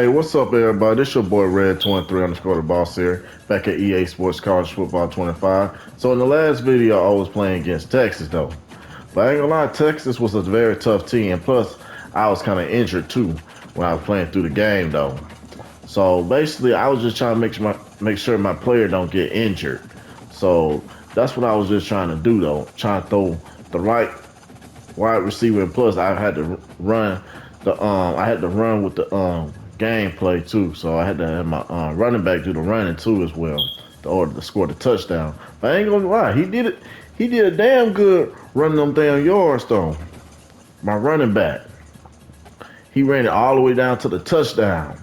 Hey, what's up, everybody? This your boy Red23 underscore the boss here, back at EA Sports College Football 25. So in the last video, I was playing against Texas though, but I ain't gonna lie, Texas was a very tough team, and plus I was kind of injured too when I was playing through the game though. So basically, I was just trying to make sure my player don't get injured. So that's what I was just trying to do though, trying to throw the right wide receiver, and plus I had to run I had to run with the gameplay too, so I had to have my running back do the running too as well in order to score the touchdown. But I ain't gonna lie, he did a damn good running them damn yards though. My running back, he ran it all the way down to the touchdown,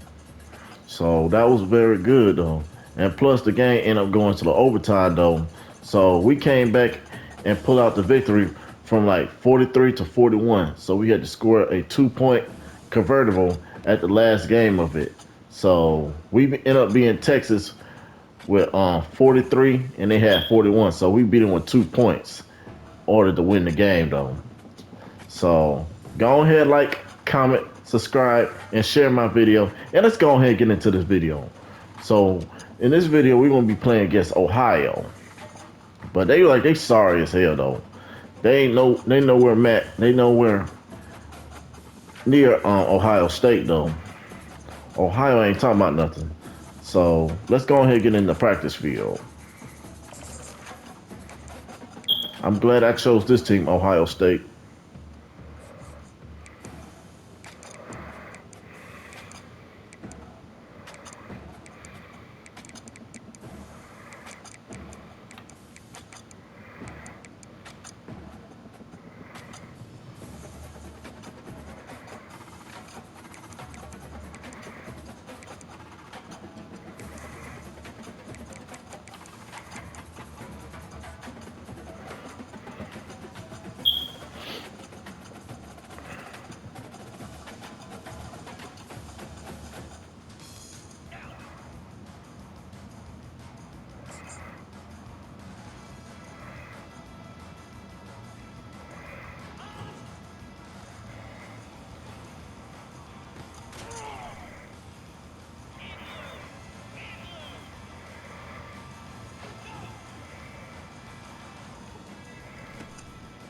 so that was very good though. And plus the game ended up going to the overtime though, so we came back and pulled out the victory from like 43 to 41. So we had to score a 2 point convertible at the last game of it. So we ended up being Texas with 43 and they had 41. So we beat them with 2 points in order to win the game though. So go ahead, like, comment, subscribe, and share my video. And let's go ahead and get into this video. So in this video, we're gonna be playing against Ohio. But they sorry as hell though. They know where Matt. They know where near Ohio State though. Ohio ain't talking about nothing. So let's go ahead and get in the practice field. I'm glad I chose this team, Ohio State.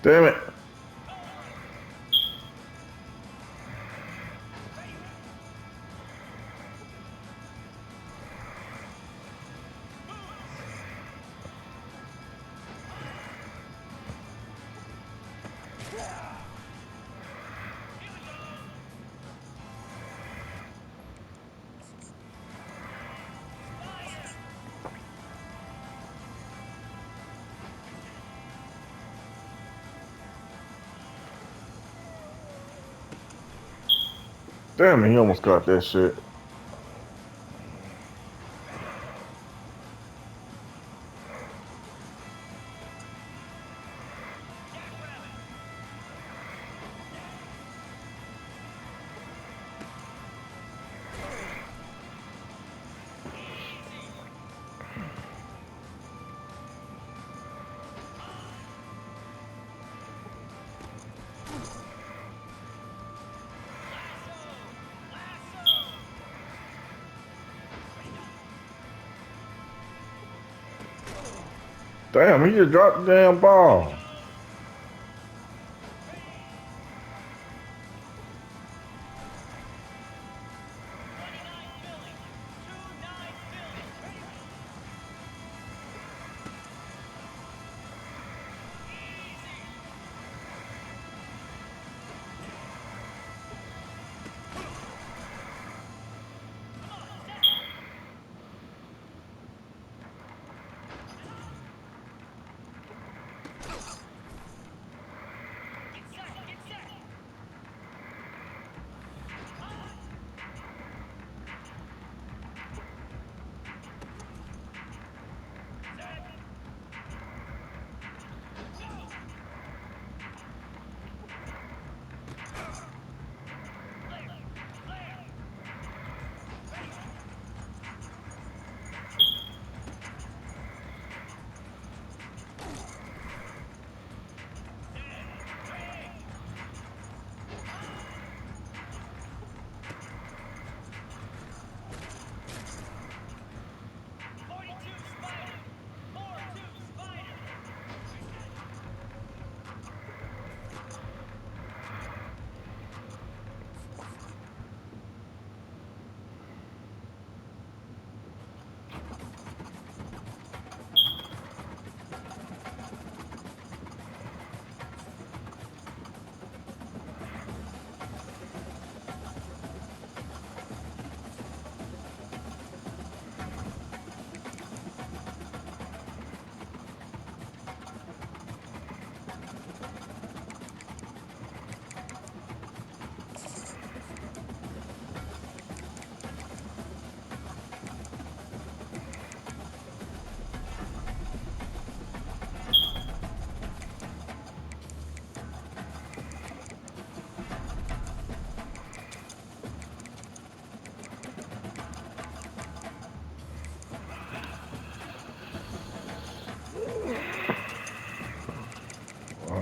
Damn it. Damn it, he almost got that shit. Damn, he just dropped the damn ball.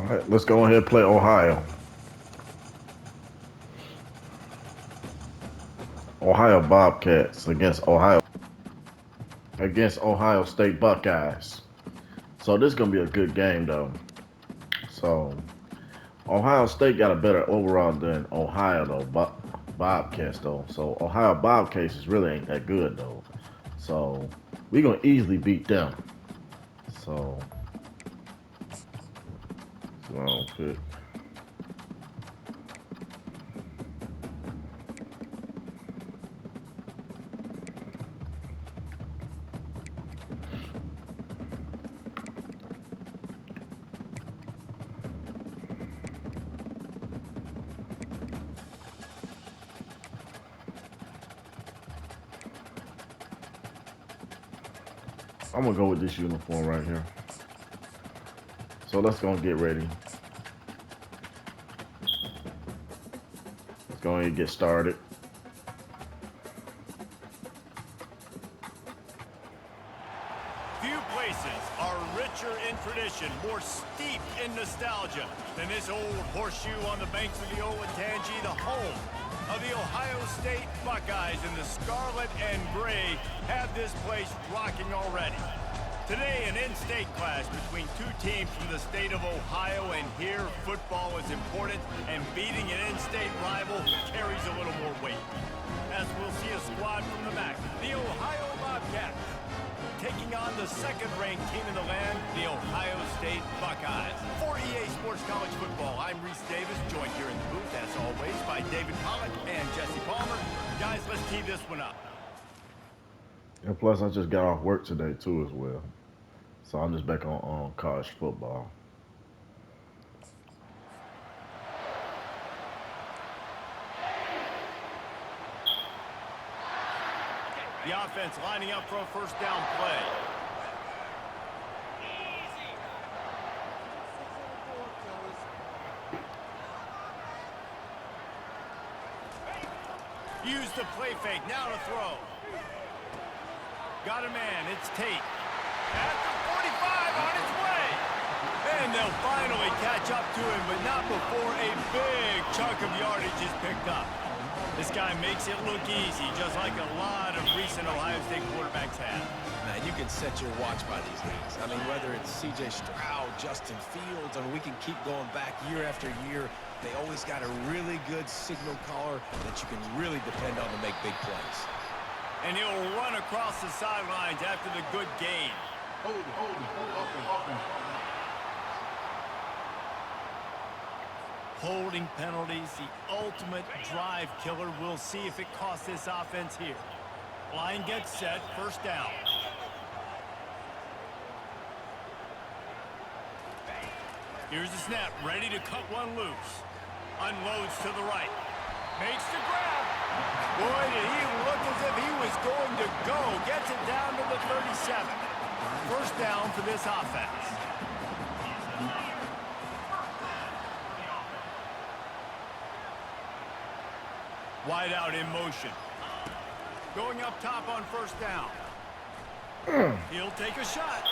right, let's go ahead and play Ohio. Ohio Bobcats against Ohio State Buckeyes. So this is gonna be a good game though. So Ohio State got a better overall than Ohio though, Bobcats though. So Ohio Bobcats really ain't that good though. So we're gonna easily beat them. So round pick. I'm gonna go with this uniform right here. So let's go and get ready. Let's go ahead and get started. Few places are richer in tradition, more steeped in nostalgia than this old horseshoe on the banks of the Olentangy, the home of the Ohio State Buckeyes, and the scarlet and gray have this place rocking already. Today, an in-state clash between two teams from the state of Ohio, and here football is important, and beating an in-state rival carries a little more weight. As we'll see a squad from the MAC, the Ohio Bobcats, taking on the second-ranked team in the land, the Ohio State Buckeyes. For EA Sports College Football, I'm Reese Davis, joined here in the booth, as always, by David Pollack and Jesse Palmer. Guys, let's tee this one up. And plus, I just got off work today too as well. So I'm just back on college football. The offense lining up for a first down play. Use the play fake, now to throw. Got a man, it's Tate. At the 45, on its way. And they'll finally catch up to him, but not before a big chunk of yardage is picked up. This guy makes it look easy, just like a lot of recent Ohio State quarterbacks have. Man, you can set your watch by these guys. I mean, whether it's C.J. Stroud, Justin Fields, I mean, we can keep going back year after year. They always got a really good signal caller that you can really depend on to make big plays. And he'll run across the sidelines after the good gain. Hold, open. Holding penalties, the ultimate drive killer. We'll see if it costs this offense here. Line gets set, first down. Here's the snap, ready to cut one loose. Unloads to the right. Makes the grab. Boy, did he look as if he was going to go. Gets it down to the 37. First down for this offense. Wide out in motion. Going up top on first down. He'll take a shot.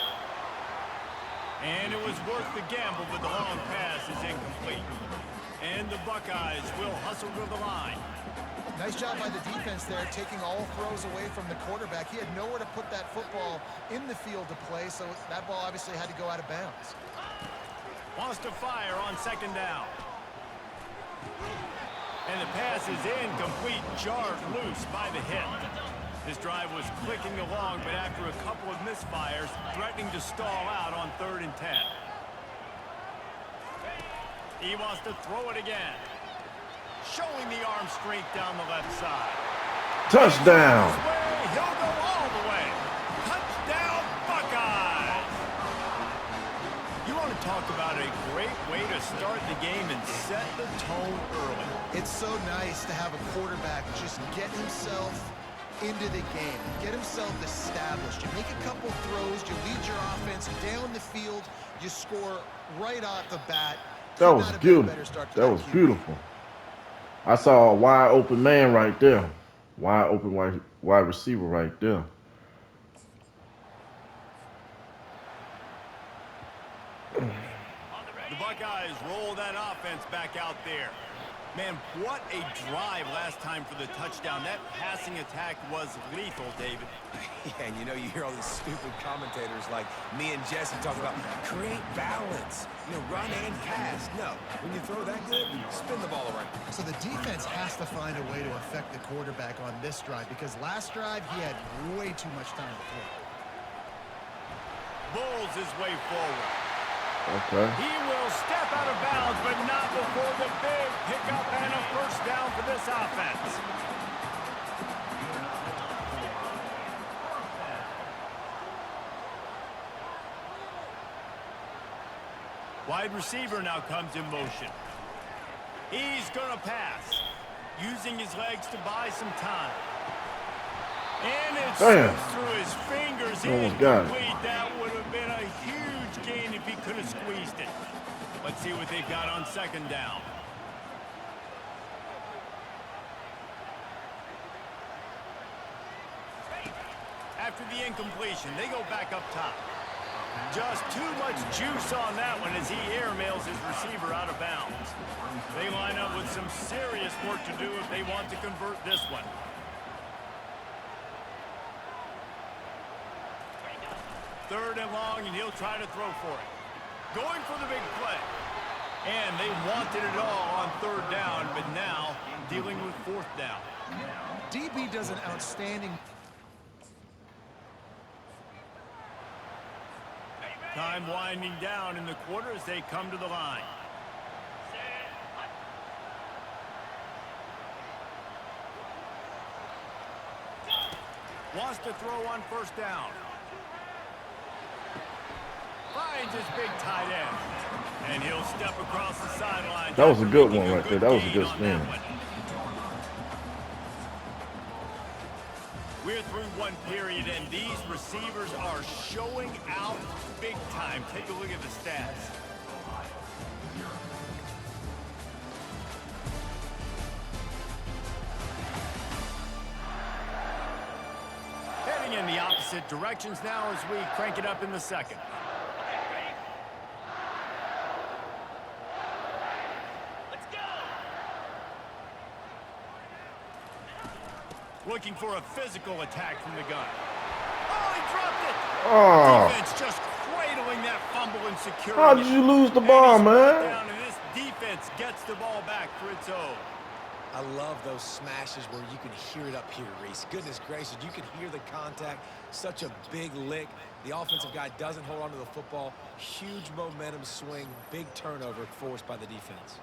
And it was worth the gamble, but the long pass is incomplete. And the Buckeyes will hustle to the line. Nice job by the defense there, taking all throws away from the quarterback. He had nowhere to put that football in the field to play, so that ball obviously had to go out of bounds. Wants to fire on second down. And the pass is incomplete, jarred loose by the hit. This drive was clicking along, but after a couple of misfires, threatening to stall out on 3rd and 10. He wants to throw it again. Showing the arm strength down the left side. Touchdown! He'll go all the way. Touchdown, Buckeyes! You want to talk about a great way to start the game and set the tone early. It's so nice to have a quarterback just get himself into the game, get himself established. You make a couple throws, you lead your offense down the field, you score right off the bat. That was beautiful. That was beautiful. I saw a wide open man right there. Wide open wide receiver right there. The Buckeyes roll that offense back out there. Man, what a drive last time for the touchdown. That passing attack was lethal, David. Yeah, and you know, you hear all these stupid commentators like me and Jesse talk about create balance, you know, run and pass. No, when you throw that good, spin the ball around. So the defense has to find a way to affect the quarterback on this drive because last drive he had way too much time to throw. Bulls his way forward. Okay. He will step out of bounds, but not before the big pickup and a first down for this offense. Wide receiver now comes in motion. He's going to pass, using his legs to buy some time. And it slips through his fingers. Incomplete. That would have been a huge gain if he could have squeezed it. Let's see what they've got on second down. After the incompletion, they go back up top. Just too much juice on that one as he airmails his receiver out of bounds. They line up with some serious work to do if they want to convert this one. Third and long, and he'll try to throw for it. Going for the big play. And they wanted it all on third down, but now dealing with fourth down. DB does an outstanding... Time winding down in the quarter as they come to the line. Wants to throw on first down. Finds his big tight end. And he'll step across the sideline. That was a good one right there. That was a good spin. We're through one period, and these receivers are showing out big time. Take a look at the stats. Heading in the opposite directions now as we crank it up in the second. Looking for a physical attack from the gun. Oh, he dropped it! Oh. Defense just cradling that fumble and securing How did you lose the ball, man? Down, and this defense gets the ball back for its own. I love those smashes where you can hear it up here, Reese. Goodness gracious, you can hear the contact. Such a big lick. The offensive guy doesn't hold on to the football. Huge momentum swing, big turnover forced by the defense.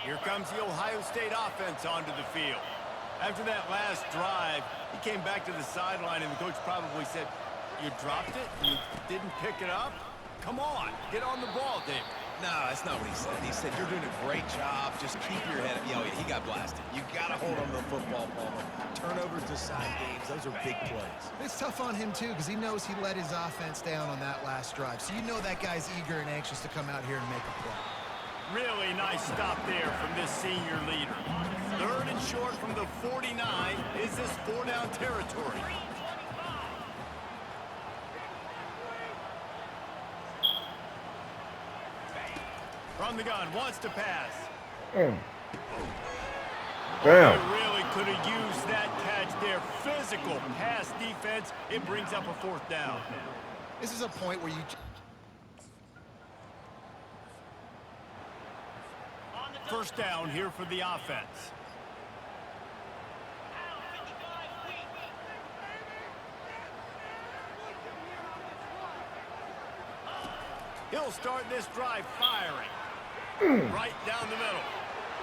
Here comes the Ohio State offense onto the field. After that last drive, he came back to the sideline, and the coach probably said, "You dropped it? You didn't pick it up? Come on, get on the ball, Dave." No, that's not what he said. He said, "You're doing a great job. Just keep your head up." Yeah, he got blasted. You got to hold on to the football, Palmer. Turnovers decide games. Those are big plays. It's tough on him, too, because he knows he let his offense down on that last drive. So you know that guy's eager and anxious to come out here and make a play. Really nice stop there from this senior leader. Third and short from the 49. Is this four-down territory? From the gun, wants to pass. Damn. They really could have used that catch there. Physical pass defense. It brings up a fourth down. This is a point where you... First down here for the offense. He'll start this drive firing. Right down the middle.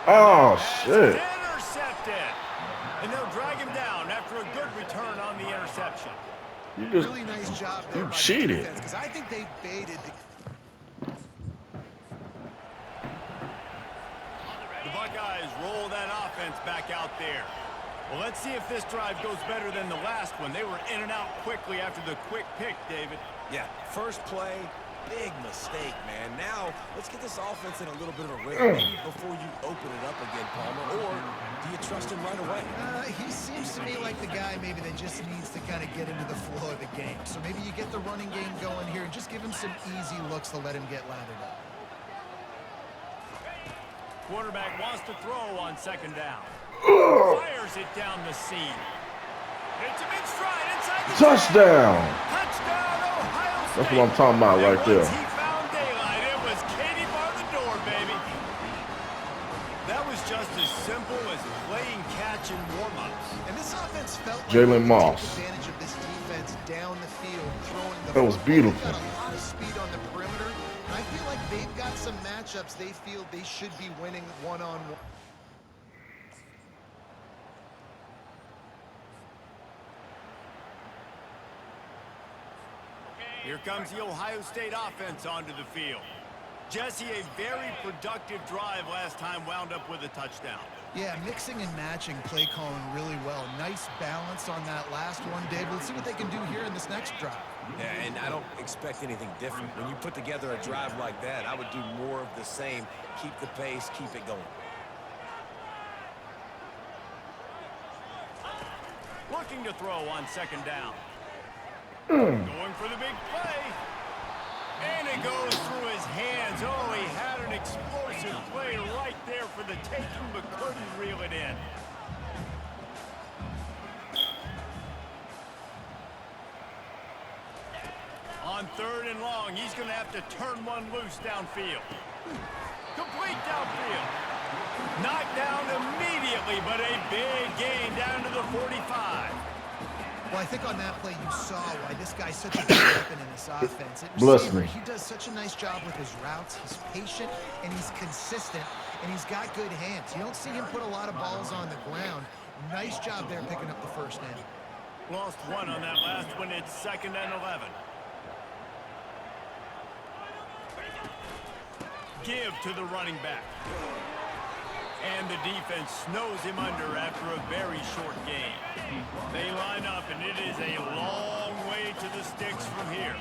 Oh, shit. Intercepted. And they'll drag him down after a good return on the interception. You just, Really nice job there by the cheated. defense, because I think they baited the... The Buckeyes roll that offense back out there. Well, let's see if this drive goes better than the last one. They were in and out quickly after the quick pick, David. Yeah, first play, big mistake, man. Now, let's get this offense in a little bit of a rhythm. Maybe before you open it up again, Palmer, or do you trust him right away? He seems to me like the guy maybe that just needs to kind of get into the flow of the game. So maybe you get the running game going here and just give him some easy looks to let him get lathered up. Quarterback wants to throw on second down. Fires it down the seam. It's him in stride inside the Touchdown! Touchdown, Ohio State! That's what I'm talking about right there. Once he found daylight, it was Katie bar the door, baby. That was just as simple as playing catch and warm-ups. And this offense felt like Jalen they could Moss. take advantage of this defense down the field, throwing the That was football. beautiful. They've got a lot of speed on the perimeter. And I feel like they've got some matchups they feel they should be winning one-on-one. Here comes the Ohio State offense onto the field. Jesse, a very productive drive last time wound up with a touchdown. Yeah, mixing and matching play calling really well. Nice balance on that last one, Dave. Let's see what they can do here in this next drive. Yeah, and I don't expect anything different. When you put together a drive like that, I would do more of the same. Keep the pace, keep it going. Looking to throw on second down. Going for the big play. And it goes through his hands. Oh, he had an explosive play right there for the taking, but couldn't reel it in. On third and long, he's going to have to turn one loose downfield. Complete downfield. Knocked down immediately, but a big gain down to the 45. Well, I think on that play you saw why this guy's such a good weapon in this offense. At Bless receiver, me. he does such a nice job with his routes. He's patient, and he's consistent, and he's got good hands. You don't see him put a lot of balls on the ground. Nice job there picking up the first down. Lost one on that last one. It's 2nd and 11. Give to the running back. And the defense snows him under after a very short game. They line up, and it is a long way to the sticks from here.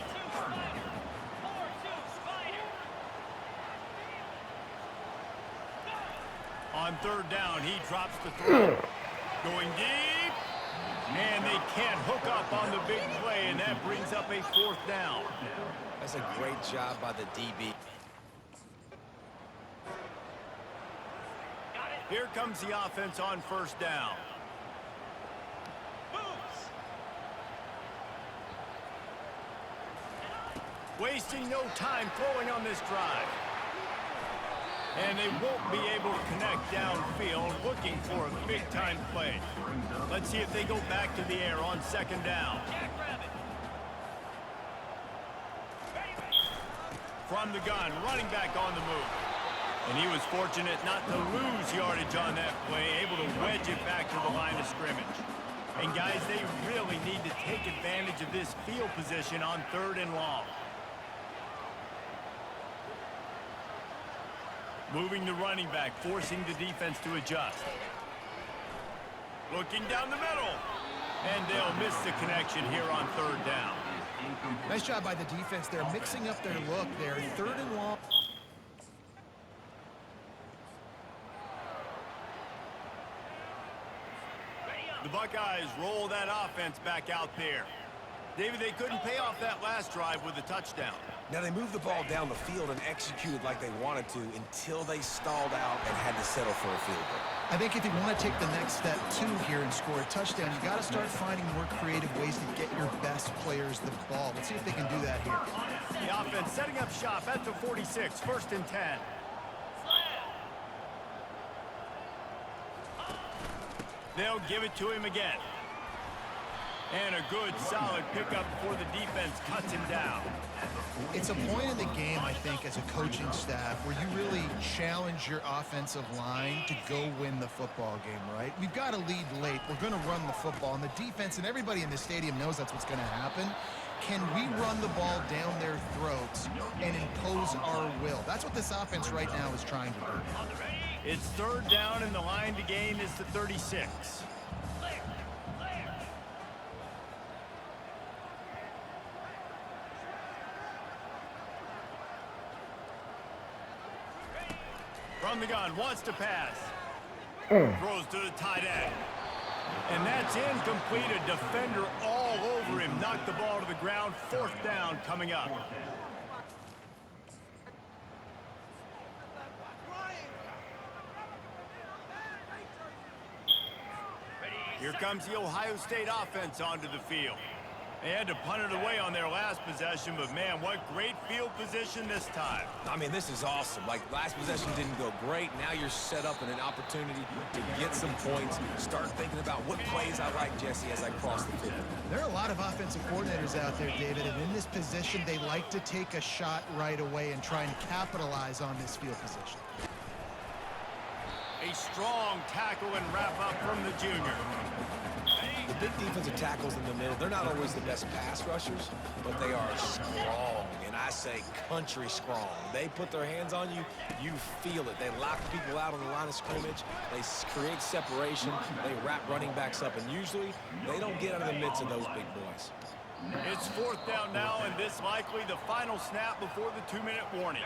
On third down, he drops the throw. Going deep. And they can't hook up on the big play, and that brings up a 4th down. That's a great job by the DB. Here comes the offense on first down. Wasting no time throwing on this drive. And they won't be able to connect downfield, looking for a big-time play. Let's see if they go back to the air on 2nd down. From the gun, running back on the move. And he was fortunate not to lose yardage on that play, able to wedge it back to the line of scrimmage. And guys, they really need to take advantage of this field position on 3rd and long. Moving the running back, forcing the defense to adjust. Looking down the middle. And they'll miss the connection here on 3rd down. Nice job by the defense there, mixing up their look there. 3rd and long. The Buckeyes roll that offense back out there. David, they couldn't pay off that last drive with a touchdown. Now, they moved the ball down the field and executed like they wanted to until they stalled out and had to settle for a field goal. I think if you want to take the next step, too, here and score a touchdown, you got to start finding more creative ways to get your best players the ball. Let's see if they can do that here. The offense setting up shop at the 46, 1st and 10. They'll give it to him again. And a good, solid pickup before the defense cuts him down. It's a point in the game, I think, as a coaching staff, where you really challenge your offensive line to go win the football game, right? We've got to lead late. We're going to run the football. And the defense and everybody in the stadium knows that's what's going to happen. Can we run the ball down their throats and impose our will? That's what this offense right now is trying to do. It's 3rd down, and the line to gain is the 36. From the gun, wants to pass. Throws to the tight end. And that's incomplete. A defender all over him. Knocked the ball to the ground. 4th down coming up. Here comes the Ohio State offense onto the field. They had to punt it away on their last possession, but man, what great field position this time. I mean, this is awesome. Like, last possession didn't go great. Now you're set up in an opportunity to get some points. Start thinking about what plays I like, Jesse, as I cross the field. There are a lot of offensive coordinators out there, David, and in this position, they like to take a shot right away and try and capitalize on this field position. A strong tackle and wrap up from the junior. The big defensive tackles in the middle, they're not always the best pass rushers, but they are strong, and I say country strong. They put their hands on you, you feel it. They lock people out on the line of scrimmage. They create separation. They wrap running backs up, and usually they don't get out of the midst of those big boys. It's 4th down now, and this likely the final snap before the 2-minute warning.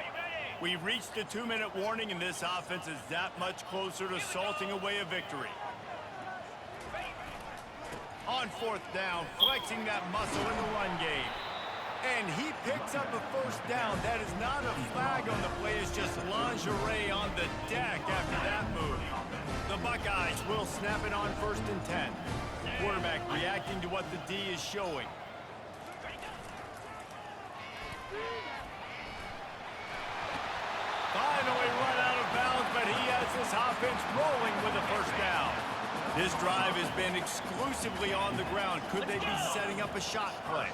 We've reached the 2-minute warning, and this offense is that much closer to salting away a victory. On 4th down, flexing that muscle in the run game. And he picks up a 1st down. That is not a flag on the play. It's just lingerie on the deck after that move. The Buckeyes will snap it on 1st and 10. Quarterback reacting to what the D is showing. Finally run out of bounds, but he has this offense rolling with a 1st down. This drive has been exclusively on the ground. Could they be setting up a shot play?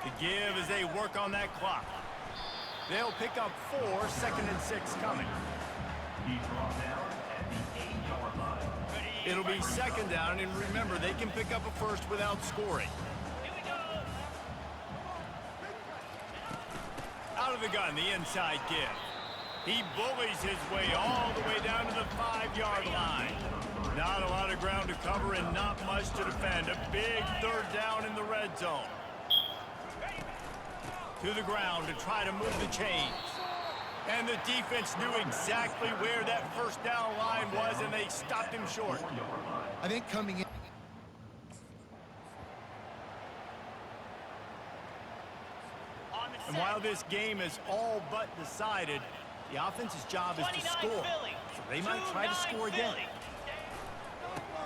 The give as they work on that clock. They'll pick up 4, 2nd and 6 coming. It'll be 2nd down, and remember, they can pick up a 1st without scoring. Out of the gun, the inside give. He bullies his way all the way down to the 5-yard line. Not a lot of ground to cover and not much to defend. A big 3rd down in the red zone. To the ground to try to move the chains. And the defense knew exactly where that 1st down line was, and they stopped him short. I think coming in. And while this game is all but decided, the offense's job is to score. So they might try to score again.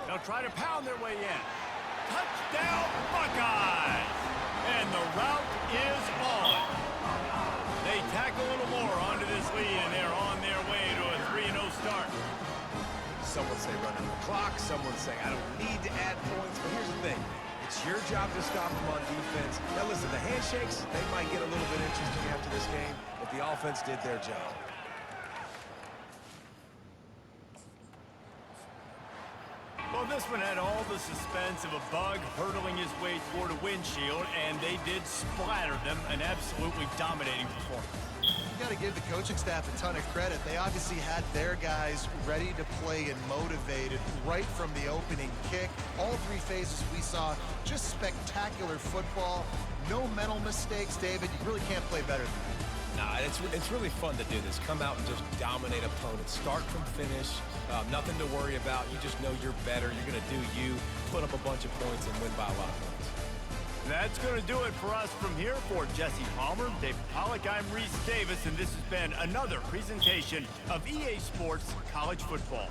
They'll try to pound their way in. Touchdown, Buckeyes! And the route is on. They tack a little more onto this lead, and they're on their way to a 3-0 start. Some would say run out the clock. Some would say I don't need to add points. But here's the thing. It's your job to stop them on defense. Now listen, the handshakes, they might get a little bit interesting after this game, but the offense did their job. Well, this one had all the suspense of a bug hurtling his way toward a windshield, and they did splatter them. An absolutely dominating performance. You got to give the coaching staff a ton of credit. They obviously had their guys ready to play and motivated right from the opening kick. All 3 phases we saw, just spectacular football. No mental mistakes, David. You really can't play better than that. Nah, it's really fun to do this. Come out and just dominate opponents. Start from finish. Nothing to worry about. You just know you're better. You're going to do you, put up a bunch of points, and win by a lot of points. That's going to do it for us from here. For Jesse Palmer, David Pollack, I'm Reese Davis, and this has been another presentation of EA Sports College Football.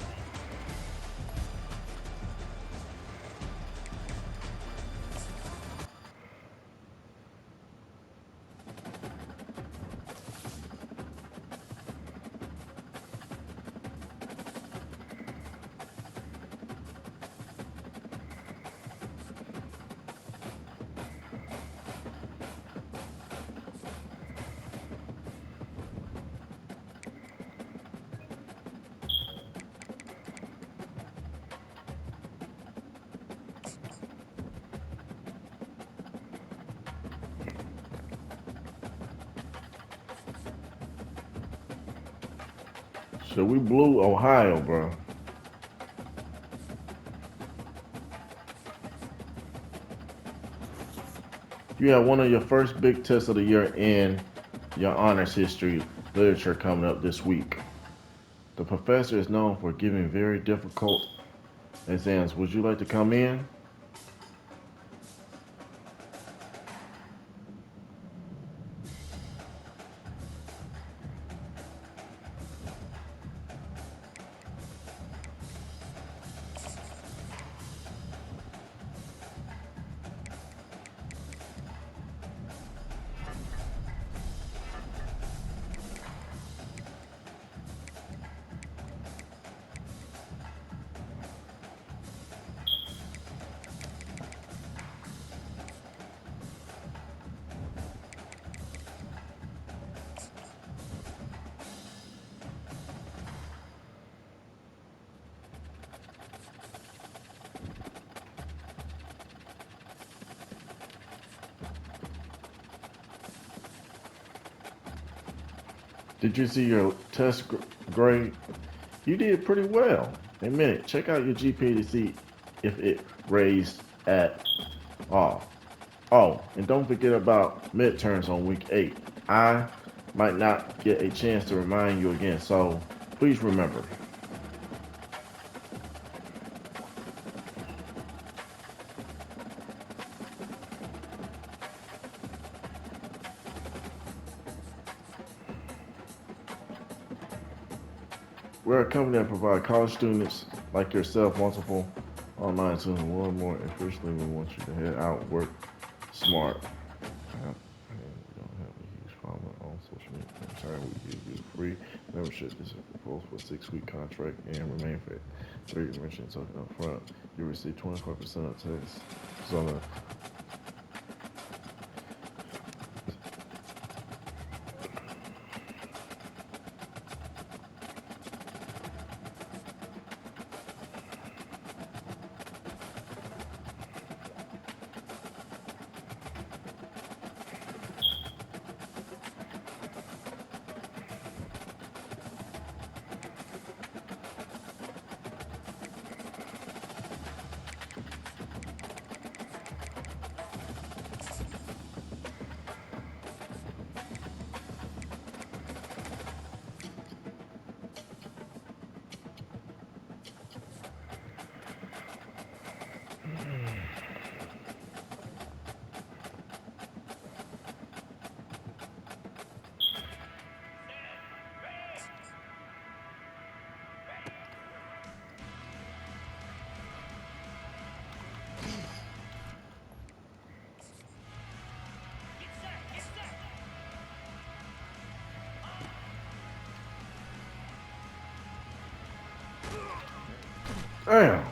So we blew Ohio, bro. You had one of your first big tests of the year in your honors history literature coming up this week. The professor is known for giving very difficult exams. Would you like to come in? Did you see your test grade? You did pretty well. A minute, check out your GPA to see if it raised at all. Oh, and don't forget about midterms on week 8. I might not get a chance to remind you again, so please remember. We're a company that provides college students like yourself multiple online tools and one more. Officially, we want you to head out, work smart. And we don't have a huge following on social media. I'm sorry, we give you free membership. This is proposed for a 6-week contract and remain for 30 mentions up front. You receive 25% of tax. So damn.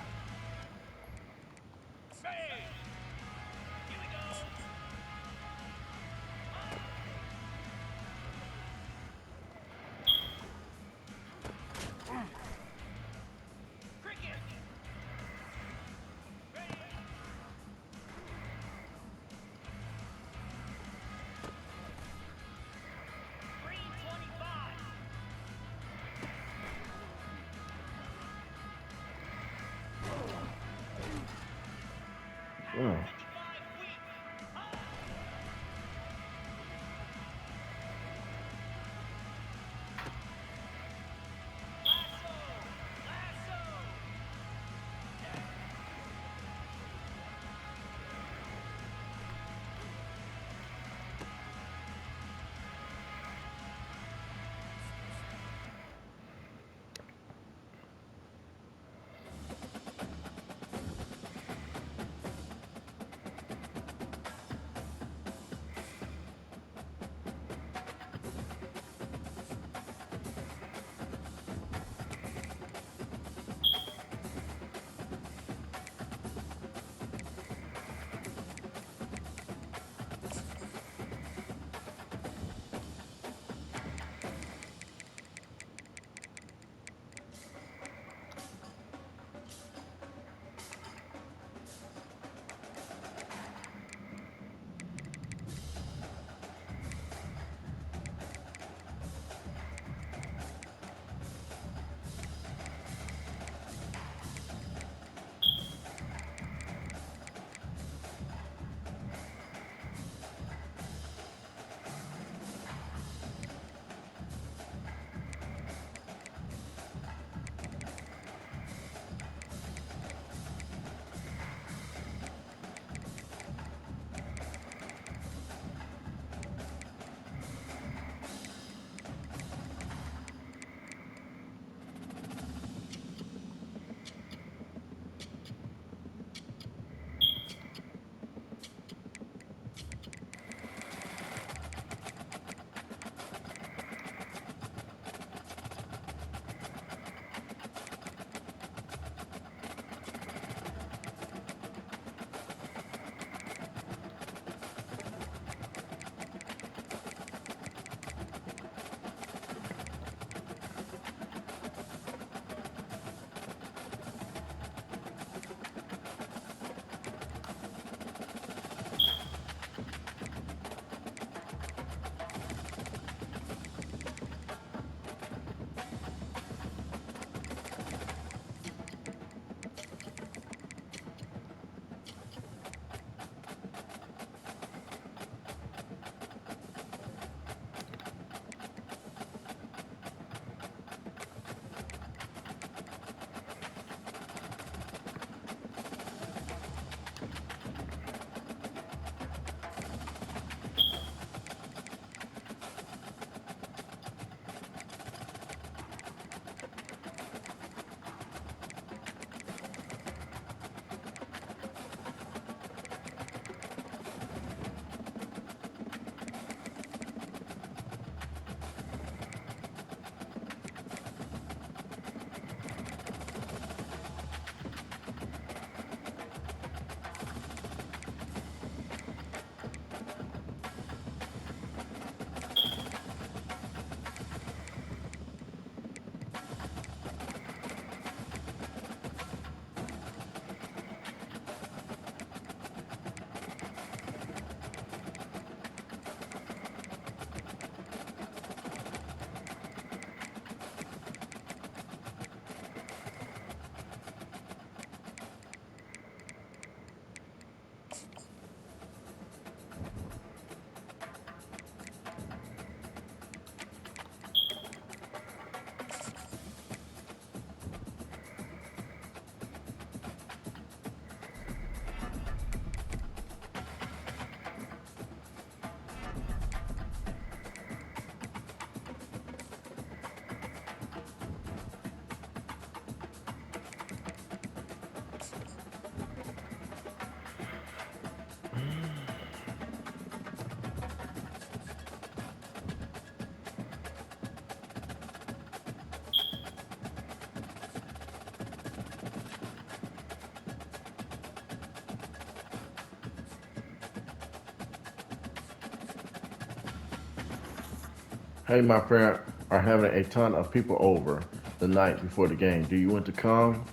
Hey, my parents are having a ton of people over the night before the game. Do you want to come?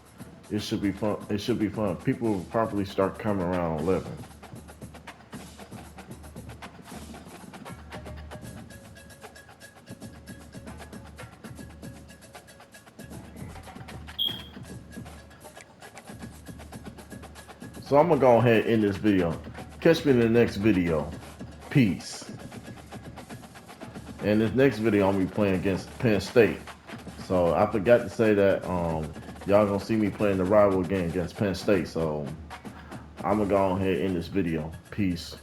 It should be fun. It should be fun. People will probably start coming around 11. So I'm gonna go ahead and end this video. Catch me in the next video. Peace. And this next video I'm gonna be playing against Penn State. So I forgot to say that y'all gonna see me playing the rival game against Penn State. So I'm gonna go ahead and end this video. Peace.